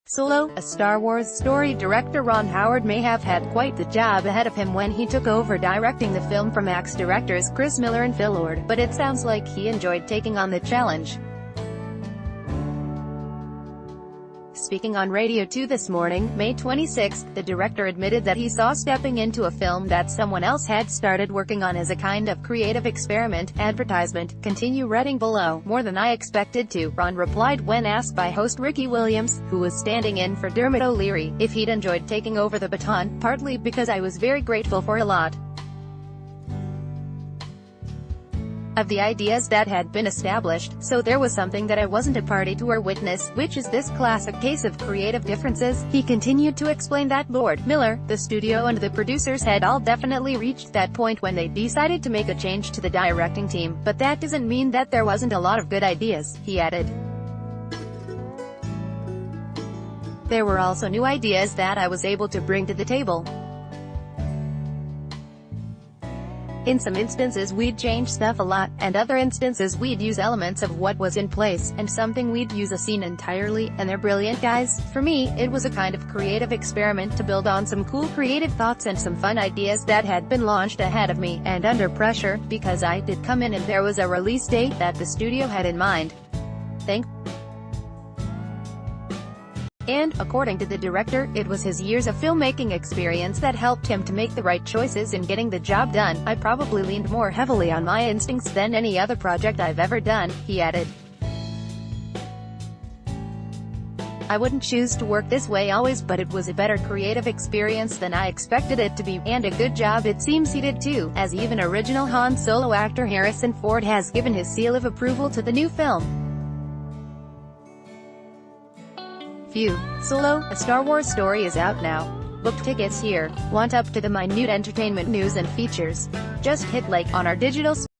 Solo, a Star Wars story director Ron Howard may have had quite the job ahead of him when he took over directing the film from ex-directors Chris Miller and Phil Lord, but it sounds like he enjoyed taking on the challenge. Speaking on Radio 2 this morning, May 26, the director admitted that he saw stepping into a film that someone else had started working on as a kind of creative experiment, advertisement. Continue reading below. More than I expected to, Ron replied when asked by host Ricky Williams, who was standing in for Dermot O'Leary, if he'd enjoyed taking over the baton, partly because I was very grateful for a lot of the ideas that had been established, so there was something that I wasn't a party to or witness, which is this classic case of creative differences. He continued to explain that Lord, Miller, the studio and the producers had all definitely reached that point when they decided to make a change to the directing team, but that doesn't mean that there wasn't a lot of good ideas, he added. There were also new ideas that I was able to bring to the table. In some instances we'd change stuff a lot, and other instances we'd use elements of what was in place, and something we'd use a scene entirely, and they're brilliant guys. For me, it was a kind of creative experiment to build on some cool creative thoughts and some fun ideas that had been launched ahead of me, and under pressure, because I did come in and there was a release date that the studio had in mind. And, according to the director, it was his years of filmmaking experience that helped him to make the right choices in getting the job done. I probably leaned more heavily on my instincts than any other project I've ever done, he added. I wouldn't choose to work this way always, but it was a better creative experience than I expected it to be, and a good job it seems he did too, as even original Han Solo actor Harrison Ford has given his seal of approval to the new film. Solo, a Star Wars story is out now. Book tickets here. Want up to the minute entertainment news and features? Just hit like on our digital